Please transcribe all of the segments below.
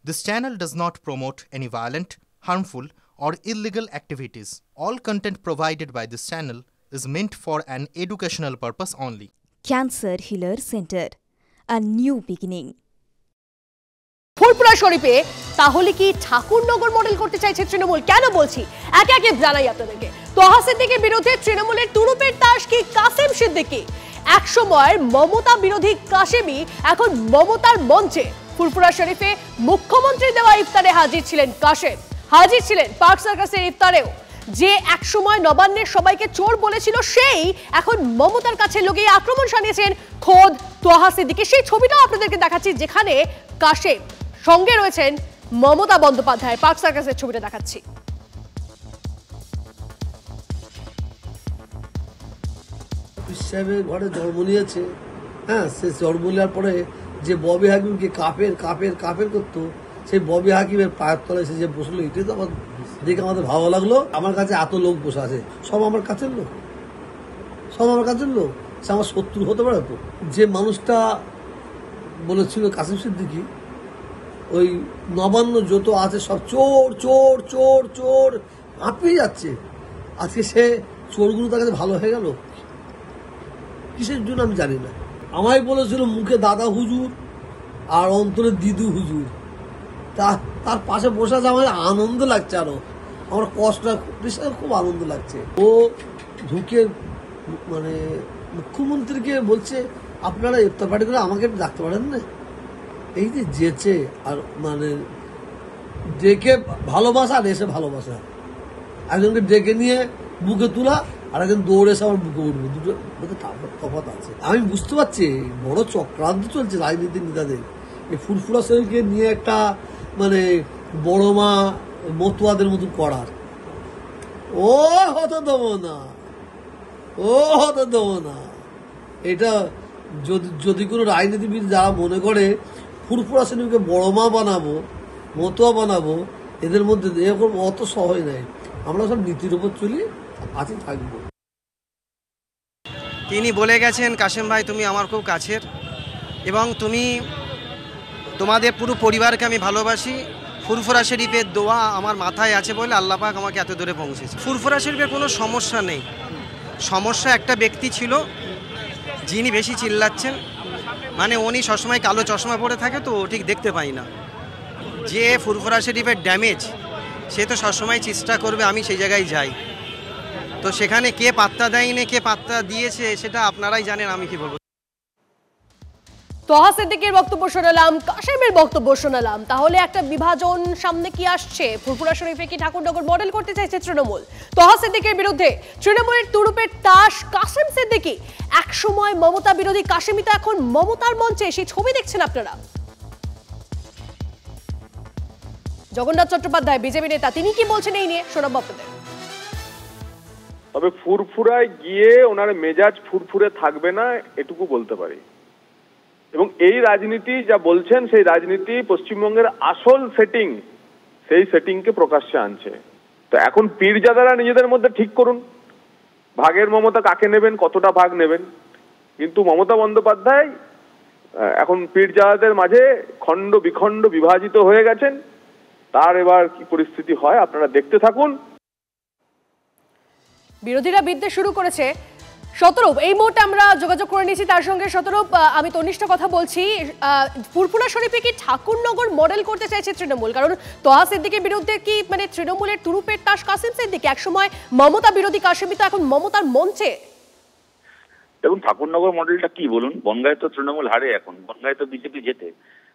This channel does not promote any violent, harmful, or illegal activities. All content provided by this channel is meant for an educational purpose only. Cancer Healer Center, a new beginning. ফুরফুরা শরীফে তাহলে কি Thakurnagar model করতে চাইছে তৃণমূল? কেন বলছি একে একে জানাই আপনাদেরকে। তোহা সিদ্দিকীর বিরুদ্ধে তৃণমূলের তুরুপের তাস কি কাসেম সিদ্দিকী? এক সময়ের মমতা বিরোধী কাশেমি এখন মমতার মঞ্চে। ফুরফুরা শরীফে মুখ্যমন্ত্রী দেওয়া ইফতারে হাজির ছিলেন কাশেম, হাজির ছিলেন পার্ক সার্কাসের ইফতারেও। যে এক সময় নবান্নের সবাইকে চোর বলেছিল সেই এখন মমতার কাছে লগিয়ে আক্রমণ শানিয়েছেন খোদ তোহা সিদ্দিকী। সেই ছবিটাও আপনাদেরকে দেখাচ্ছি যেখানে কাশেম সঙ্গে রয়েছেন মমতা বন্দ্যোপাধ্যায়। পার্ক সার্কাসের ছবিটা দেখাচ্ছি। সাহেবের ঘরে জন্ম নিয়েছে, হ্যাঁ, সে জন্ম নেওয়ার পরে যে ববি হাকিমকে কাপের করতো, সেই ববি হাকিমের পায়ের তলায় এসে যে বসলো, এটাই তো আমার দেখে আমাদের ভালো লাগলো। আমার কাছে এত লোক বসে আছে, সব আমার কাছের লোক, সে আমার শত্রু হতে পারে তো? যে মানুষটা বলেছিল কাসেম সিদ্দিকী ওই নবান্ন যত আছে সব চোর চোর চোর চোর হাঁপিয়ে যাচ্ছে, আজকে সে চোরগুলো তার কাছে ভালো হয়ে গেল কিসের জন্য আমি জানি না। আমায় বলেছিল মুখে দাদা হুজুর আর অন্তরে দিদু হুজুর, তার পাশে বসে আছে, আমার আনন্দ লাগছে, আরো আমার কষ্ট খুব আনন্দ লাগছে। ও ঢুকে মানে মুখ্যমন্ত্রীকে বলছে আপনারা ইফতার পার্টি করে আমাকে ডাকতে পারেন না। এই যে যেচে আর মানে ডেকে ভালোবাসা আর এসে ভালোবাসা, একজনকে ডেকে নিয়ে বুকে তোলা আর একজন দৌড়ে এসে আমার বুকে উঠবে, দুটো তফাৎ আছে। আমি বুঝতে পারছি বড় চক্রান্ত চলছে রাজনীতির নেতাদের এই ফুরফুরা শরীফকে নিয়ে একটা মানে বড় মা মতুয়াদের মতো করার। ও হতে দেবো না, এটা যদি কোনো রাজনীতিবিদ যারা মনে করে ফুরফুরা শরীফকে বড় মা বানাবো, মতুয়া বানাবো, এদের মধ্যে এরকম অত সহজ নাই। আমরা সব নীতির উপর চলি, আছে থাকবো। তিনি বলে গেছেন, কাশেম ভাই তুমি আমার খুব কাছের এবং তোমাদের পুরো পরিবারকে আমি ভালোবাসি। ফুরফুরা শরীফের দোয়া আমার মাথায় আছে বলে আল্লাহ পাক আমাকে এত দূরে পৌঁছেছে। ফুরফুরা শরীফের কোনো সমস্যা নেই, সমস্যা একটা ব্যক্তি ছিল যিনি বেশি চিল্লাচ্ছেন, মানে উনি সবসময় কালো চশমা পরে থাকে তো ঠিক দেখতে পাই না। যে ফুরফুরা শরীফের ড্যামেজ সে তো সবসময় চেষ্টা করবে আমি সেই জায়গায় যাই, তো সেখানে কে পাত্তা দেয়নি কে পাত্তা দিয়েছে সেটা আপনারাই জানেন, আমি কি বলবো। তোহা সিদ্দিকীর বক্তব্য শোনালাম, কাশেমের বক্তব্য শোনালাম। তাহলে একটা বিভাজন সামনে কি আসছে? ফুরফুরা শরীফে কি ঠাকুরনগর মডেল করতে চাইছে তৃণমূল? তোহা সিদ্দিকীর বিরুদ্ধে তৃণমূলের তুরুপের তাস কাসেম সিদ্দিকী। এক সময় মমতা বিরোধী কাশেমি তো এখন মমতার মঞ্চে, সেই ছবি দেখছেন আপনারা। জগন্নাথ চট্টোপাধ্যায় বিজেপি নেতা, তিনি কি বলছেন এই নিয়ে শোনাবো আপনাদের। তবে ফুরফুরায় গিয়ে ওনার মেজাজ ফুরফুরে থাকবে না এটুকু বলতে পারি। এবং এই রাজনীতি যা বলছেন সেই রাজনীতি পশ্চিমবঙ্গের আসল সেটিং, সেই সেটিংকে প্রকাশ্যে আনছে। তো এখন পীরজাদারা নিজেদের মধ্যে ঠিক করুন ভাগের মমতা কাকে নেবেন, কতটা ভাগ নেবেন। কিন্তু মমতা বন্দ্যোপাধ্যায় এখন পীরজাদাদের মাঝে খণ্ড বিখণ্ড বিভাজিত হয়ে গেছেন। তার এবার কি পরিস্থিতি হয় আপনারা দেখতে থাকুন। বিরোধীরা বিদ্বেষ শুরু করেছে। শতরূপ, এই মুহূর্তে আমরা যোগাযোগ করে নিয়েছি তার সঙ্গে। শতরূপ, আমি তনিষ্ঠ কথা বলছি। ফুরফুরা শরীফে কি ঠাকুরনগর মডেল করতে চাইছে তৃণমূল? কারণ তোহা সিদ্দিকীর বিরুদ্ধে কি মানে তৃণমূলের তুরুপের তাস কাসেম সিদ্দিকী, একসময় মমতা বিরোধী কাশেমি তো এখন মমতার মঞ্চে। দেখুন ঠাকুরনগর মডেলটা কি বলুন, বনগাঁয় তো তৃণমূল হারে, এখন বনগাঁয় তো বিজেপি জেতে।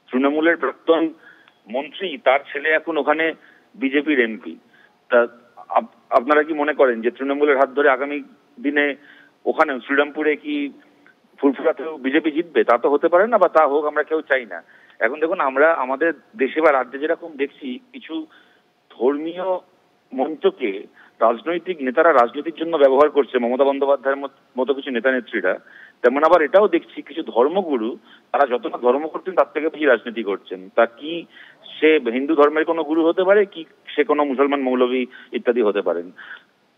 তৃণমূলের প্রাক্তন মন্ত্রী তার ছেলে এখন ওখানে বিজেপির এমপি। তা আপনারা কি মনে করেন যে তৃণমূলের হাত ধরে আগামী দিনে ওখানে শ্রীরামপুরে কি ফুরফুরাতেও বিজেপি জিতবে? তা তো হতে পারে না, বা তা হোক আমরা কেউ চাই না। এখন দেখুন আমরা আমাদের দেশে বা রাজ্যে যেরকম দেখছি কিছু ধর্মীয় মঞ্চকে রাজনৈতিক নেতারা রাজনীতির জন্য ব্যবহার করছে, মমতা বন্দ্যোপাধ্যায়ের মতো কিছু নেতা নেত্রীরা, তেমন আবার এটাও দেখছি কিছু ধর্মগুরু তারা যত না ধর্ম করছেন তার থেকে বেশি রাজনীতি করছেন। তা কি সে হিন্দু ধর্মের কোনো গুরু হতে পারে, কি সে কোনো মুসলমান মৌলভী ইত্যাদি হতে পারেন।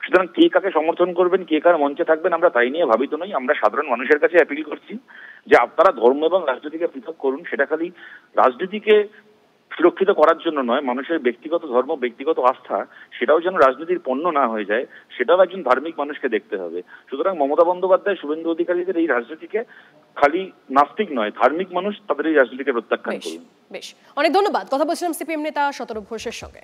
সুতরাং কে কাকে সমর্থন করবেন, কে কার মঞ্চে থাকবেন আমরা তাই নিয়ে ভাবিত নই। আমরা সাধারণ মানুষের কাছে অ্যাপিল করছি যে আপনারা ধর্ম এবং রাজনীতিকে পৃথক করুন। সেটা খালি রাজনীতিকে সুরক্ষিত করার জন্য নয়, মানুষের ব্যক্তিগত ধর্ম, ব্যক্তিগত আস্থা সেটাও যেন রাজনীতির পণ্য না হয়ে যায়, সেটাও একজন ধার্মিক মানুষকে দেখতে হবে। সুতরাং মমতা বন্দ্যোপাধ্যায়, শুভেন্দু অধিকারীদের এই রাজনীতিকে খালি নাস্তিক নয়, ধার্মিক মানুষ তাদের এই রাজনীতিকে প্রত্যাখ্যান করুন। বেশ, অনেক ধন্যবাদ। কথা বলছিলাম সিপিএম নেতা শতরূপ ঘোষের সঙ্গে।